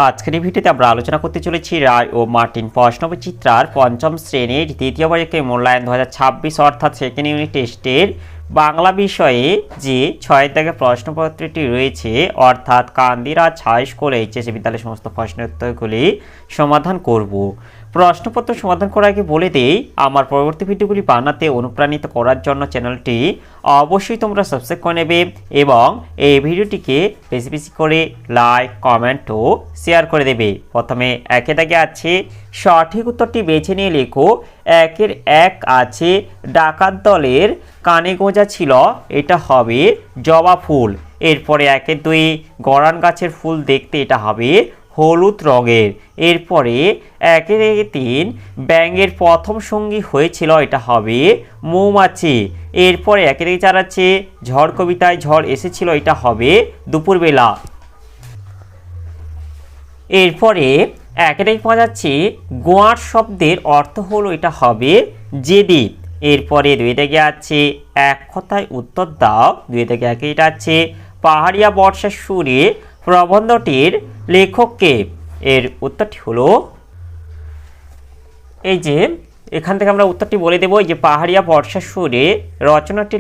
আজকের এই ভিডিওতে আমরা আলোচনা করতে চলেছি রায় ও মার্টিন প্রশ্নবিচিত্রার পঞ্চম শ্রেণীর দ্বিতীয় পরীক্ষায় মূল্যায়ন 2026 অর্থাৎ সেকেন্ড ইউনিট টেস্টের বাংলা বিষয়ে যে 6 দাগের প্রশ্নপত্রটি রয়েছে অর্থাৎ কান্দিরাজ হাই স্কুল এইচএসসি বিদ্যালয়ের সমস্ত প্রশ্নের উত্তরগুলি সমাধান করব। প্রশ্নপত্র সমাধান করার আগে বলে দেই, আমার পরবর্তী ভিডিওগুলি বানাতে অনুপ্রাণিত করার জন্য চ্যানেলটি অবশ্যই তোমরা সাবস্ক্রাইব করে নেবে এবং এই ভিডিওটিকে বেশি বেশি করে লাইক, কমেন্ট ও শেয়ার করে দেবে। প্রথমে একে দাগে আছে সঠিক উত্তরটি বেছে নিয়ে লেখো। একের এক আছে ডাকাত দলের কানে গোঁজা ছিল, এটা হবে জবা ফুল। এরপরে একের দুই গরান গাছের ফুল দেখতে, এটা হবে হলুদ রঙের। এরপরে একের তিন ব্যাঙের প্রথম সঙ্গী হয়েছিল, এটা হবে মৌমাছি। এরপরে একের চার আছে ঝড় কবিতায় ঝড় এসেছিল, এটা হবে দুপুরবেলা। এরপরে একের পাওয়া যাচ্ছে গোয়ার শব্দের অর্থ হলো, এটা হবে জেদি। এরপরে দুই থেকে আছে এক কথায় উত্তর দাও। দুই থেকে এটা আছে পাহাড়িয়া বর্ষার সুরে প্রবন্ধটির লেখককে। এর উত্তরটি হলো, এই যে এখান থেকে আমরা উত্তরটি বলে দেব। যে পাহাড়িয়া বর্ষার সুরে রচনাটি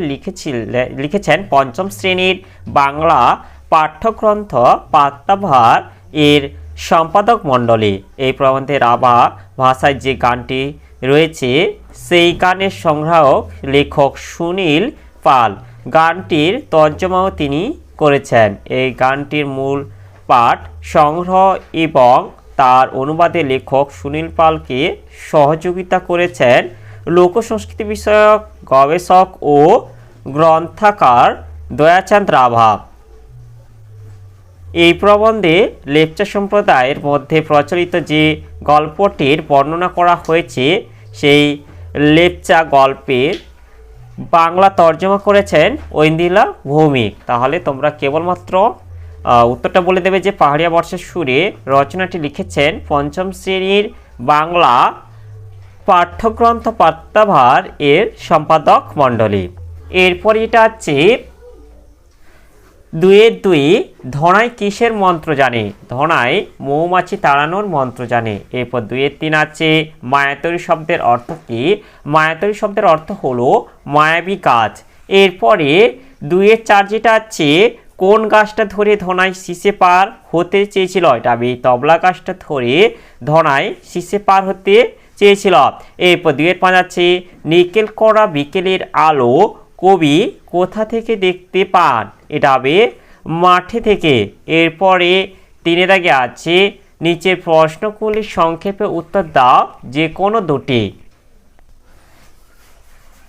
লিখেছেন পঞ্চম শ্রেণীর বাংলা পাঠ্যগ্রন্থ পাত্তাভার এর সম্পাদক মণ্ডলী। এই প্রবন্ধের রাভা ভাষায় যে গানটি রয়েছে সেই গানের সংগ্রাহক লেখক সুনীল পাল। গানটির তর্জমাও তিনি করেছেন। এই গানটির মূল পাঠ সংগ্রহ এবং তার অনুবাদে লেখক সুনীল পালকে সহযোগিতা করেছেন লোকসংস্কৃতি বিষয়ক গবেষক ও গ্রন্থাকার দয়াচাঁদ রাভা। এই প্রবন্ধে লেপচা সম্প্রদায়ের মধ্যে প্রচলিত যে গল্পটির বর্ণনা করা হয়েছে সেই লেপচা গল্পের বাংলা তর্জমা করেছেন ঐন্দ্রিলা ভৌমিক। তাহলে তোমরা কেবলমাত্র উত্তরটা বলে দেবে যে পাহাড়িয়া বর্ষার সুরে রচনাটি লিখেছেন পঞ্চম শ্রেণীর বাংলা পাঠ্যগ্রন্থ পাত্তাভার এর সম্পাদক মণ্ডলী। এরপর এটা আছে দুয়ের দুই ধনায় কিসের মন্ত্র জানে? ধনায় মৌমাছি তাড়ানোর মন্ত্র জানে। এরপর দুয়ের তিন আছে মায়াতরী শব্দের অর্থ কি? মায়াতরী শব্দের অর্থ হলো মায়াবী গাছ। এরপরে দুয়ের চার যেটা আছে কোন গাছটা ধরে ধনায় শীষে পার হতে চেয়েছিল? এটা আমি তবলা গাছটা ধরে ধনায় শীষে পার হতে চেয়েছিল। এরপর দুয়ের পাঁচ আছে নিকেল করা বিকেলের আলো কবি কোথা থেকে দেখতে পান? এটা হবে মাঠে থেকে। এরপরে তিনের আগে আছে নিচের প্রশ্নগুলির সংক্ষেপে উত্তর দাও যে কোনো দুটি।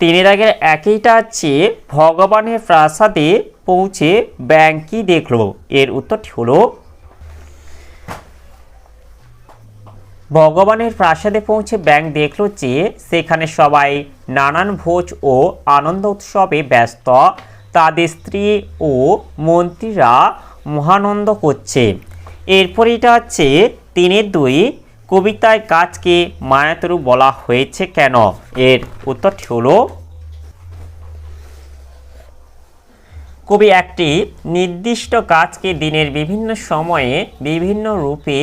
তিনের আগে একইটা আছে ভগবানের প্রাসাদে পৌঁছে ব্যাঙ কি দেখলো? এর উত্তরটি হলো ভগবানের প্রাসাদে পৌঁছে ব্যাঙ দেখলো যে সেখানে সবাই নানান ভোজ ও আনন্দ উৎসবে ব্যস্ত, তাদের স্ত্রী ও মন্ত্রীরা মহানন্দ করছে। এরপর এটা হচ্ছে তিনের দুই কবিতায় গাছকে মায়াতরু বলা হয়েছে কেন? এর উত্তরটি হলো কবি একটি নির্দিষ্ট গাছকে দিনের বিভিন্ন সময়ে বিভিন্ন রূপে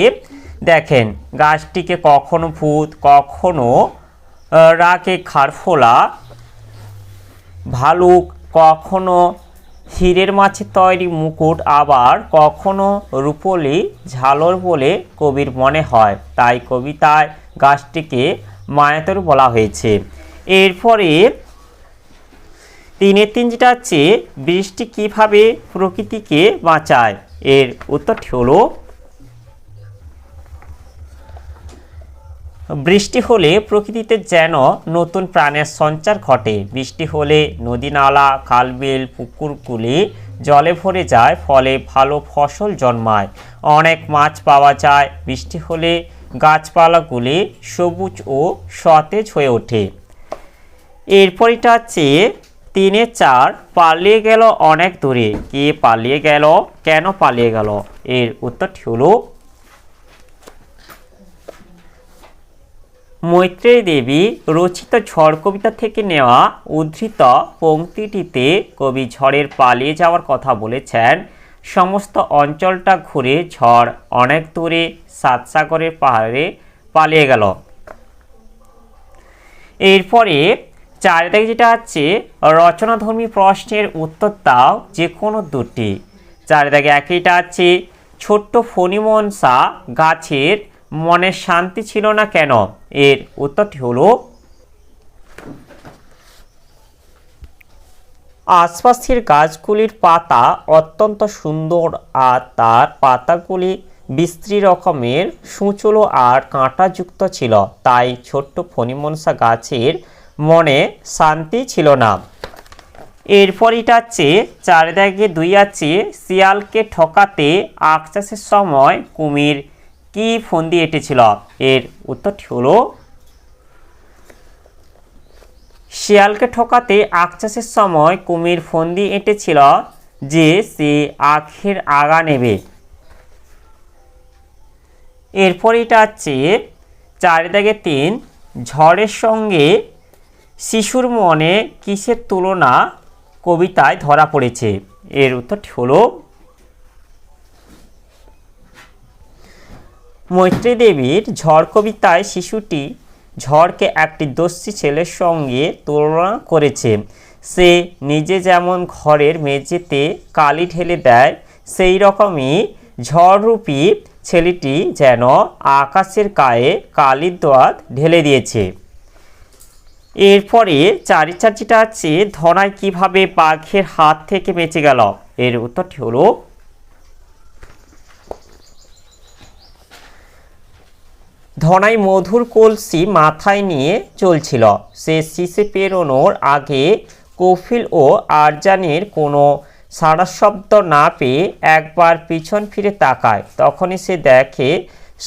দেখেন। গাছটিকে কখনো ভূত, কখনো রাগে খারফোলা ভালুক, কখনো হীরের মাছের তৈরি মুকুট, আবার কখনো রূপলি ঝালর বলে কবির মনে হয়, তাই কবিতায় গাছটিকে মায়াতরু বলা হয়েছে। এরপরে তিনের তিন যেটা আছে বৃষ্টি কিভাবে প্রকৃতিকে বাঁচায়? এর উত্তরটি হলো বৃষ্টি হলে প্রকৃতিতে যেন নতুন প্রাণের সঞ্চার ঘটে। বৃষ্টি হলে নদী নালা খালবিল পুকুরগুলি জলে ভরে যায়, ফলে ভালো ফসল জন্মায়, অনেক মাছ পাওয়া যায়। বৃষ্টি হলে গাছপালাগুলি সবুজ ও সতেজ হয়ে ওঠে। এরপর এটা হচ্ছে তিনে চার পালিয়ে গেল অনেক দূরে। কে পালিয়ে গেল? কেন পালিয়ে গেল? এর উত্তরটি হলো মৈত্রেয়ী দেবী রচিত ঝড় কবিতা থেকে নেওয়া উদ্ধৃত পংক্তিটিতে কবি ঝড়ের পালিয়ে যাওয়ার কথা বলেছেন। সমস্ত অঞ্চলটা ঘুরে ঝড় অনেক দূরে সাতসাগরের পাহাড়ে পালিয়ে গেল। এরপরে 4 দাগে যেটা আছে রচনাধর্মী প্রশ্নের উত্তর দাও যে কোনো দুটি। 4 দাগে একইটা আছে ছোট্ট ফণিমনসা গাছের মনে শান্তি ছিল না কেন? এর উত্তরটি হলো আশপাশের গাছগুলির পাতা অত্যন্ত সুন্দর আর তার পাতাগুলি বিশ্রী রকমের সূচলো আর কাঁটাযুক্ত ছিল, তাই ছোট্ট ফণিমনসা গাছের মনে শান্তি ছিল না। এরপর এটা আছে 4 দাগে 2 আছে শিয়ালকে ঠকাতে আখ চাষের সময় কুমির কি ফন্দি এঁটেছিল? এর উত্তরটি হলো শিয়ালকে ঠকাতে আখ চাষের সময় কুমির ফন্দি এঁটেছিল যে সে আখের আগা নেবে। এরপর এটা আছে 4 দাগে 3 ঝড়ের সঙ্গে শিশুর মনে কিসের তুলনা কবিতায় ধরা পড়েছে? এর উত্তরটি হলো মৈত্রী দেবীর ঝড় কবিতায় শিশুটি ঝড়কে একটি দস্যি ছেলের সঙ্গে তুলনা করেছে। সে নিজে যেমন ঘরের মেঝেতে কালি ঢেলে দেয়, সেই রকমই ঝড়রূপী ছেলেটি যেন আকাশের গায়ে কালির দোয়াত ঢেলে দিয়েছে। এরপরে 4 যেটা আছে ধনাই কিভাবে বাঘের হাত থেকে বেঁচে গেল? এর উত্তরটি হলো ধনাই মধুর কলসি মাথায় নিয়ে চলছিল। সে শিশে পেরোনোর আগে কফিল ও আরজানের কোনো সাড়া শব্দ না পেয়ে একবার পিছন ফিরে তাকায়। তখনই সে দেখে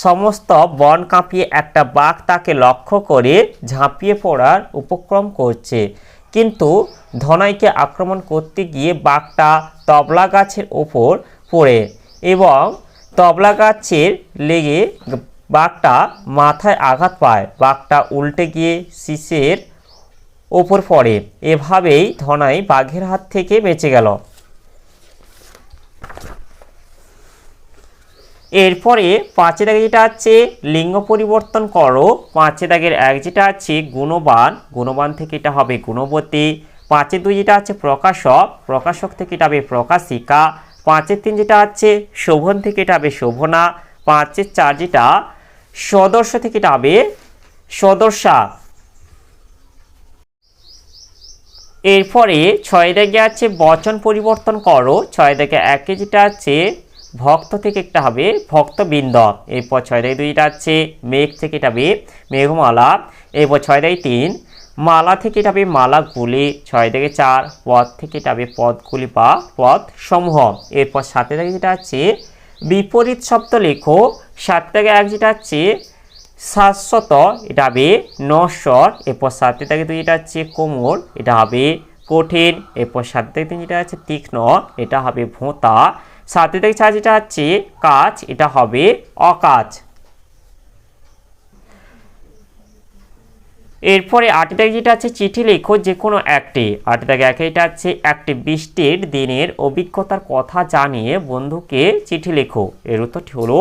সমস্ত বন কাঁপিয়ে একটা বাঘ তাকে লক্ষ্য করে ঝাঁপিয়ে পড়ার উপক্রম করছে, কিন্তু ধনাইকে আক্রমণ করতে গিয়ে বাঘটা তবলা গাছের ওপর পড়ে এবং তবলা গাছের লেগে বাঘটা মাথায় আঘাত পায়। বাঘটা উল্টে গিয়ে শীষের ওপর পড়ে। এভাবেই ধনাই বাঘের হাত থেকে বেঁচে গেল। এরপরে 5 দাগে যেটা আছে লিঙ্গ পরিবর্তন করো। 5 দাগের 1 যেটা আছে গুণবান, গুণবান থেকে এটা হবে গুণবতী। 5 2 যেটা আছে প্রকাশক, প্রকাশক থেকে এটা হবে প্রকাশিকা। 5 3 যেটা আছে শোভন থেকে এটা হবে শোভনা। 5 4 যেটা সদস্য থেকে এটা হবে সদস্যা। এরপরে 6 দাগে আছে বচন পরিবর্তন করো। 6 দাগে 1 যেটা আছে ভক্ত থেকে একটা হবে ভক্তবৃন্দ। এরপর 6 দাগে 2 যেটা আছে মেঘ থেকে এটা হবে মেঘমালা। এরপর 6 দাগে 3 মালা থেকে এটা হবে মালাগুলি। 6 দাগে 4 পদ থেকে এটা হবে পদগুলি বা পদ সমূহ। এরপর 7 দাগে যেটা আছে বিপরীত শব্দ লেখো। 7 দাগে 1 যেটা আছে শাশ্বত, এটা হবে নশ্বর। এরপর 7 দাগে 2 যেটা আছে কোমল, এটা হবে কঠিন। এরপর 7 দাগে 3 যেটা আছে তীক্ষ্ণ, এটা হবে ভোঁতা। 7 দাগে 4 যেটা আছে কাজ, এটা হবে অকাজ। এরপরে 8 দাগে যেটা আছে চিঠি লেখো যে কোনো একটি। 8 দাগে 1 এটা আছে একটি বৃষ্টির দিনের অভিজ্ঞতার কথা জানিয়ে বন্ধুকে চিঠি লেখো। এর উত্তরটি হলো,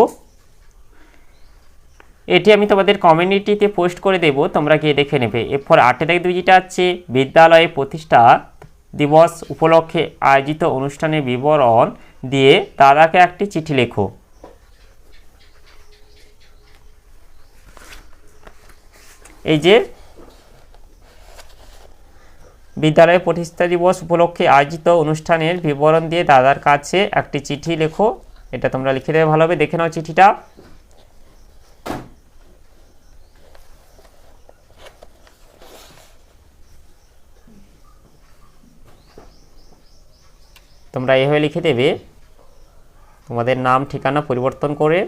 এটি আমি তোমাদের কমিউনিটিতে পোস্ট করে দেব, তোমরা গিয়ে দেখে নেবে। এরপর 8 দাগে 2 যেটা আছে বিদ্যালয়ে প্রতিষ্ঠা দিবস উপলক্ষে আয়োজিত অনুষ্ঠানের বিবরণ দিয়ে দাদাকে একটি চিঠি লেখো। এই যে বিদ্যালয়ে প্রতিষ্ঠা দিবস উপলক্ষে আয়োজিত অনুষ্ঠানের বিবরণ দিয়ে দাদার কাছে একটি চিঠি লেখো। এটা তোমরা লিখে দেবে ভালোভাবে, দেখে নাও চিঠিটা। তোমরা এইভাবে লিখে দেবে তোমাদের নাম ঠিকানা পরিবর্তন করে।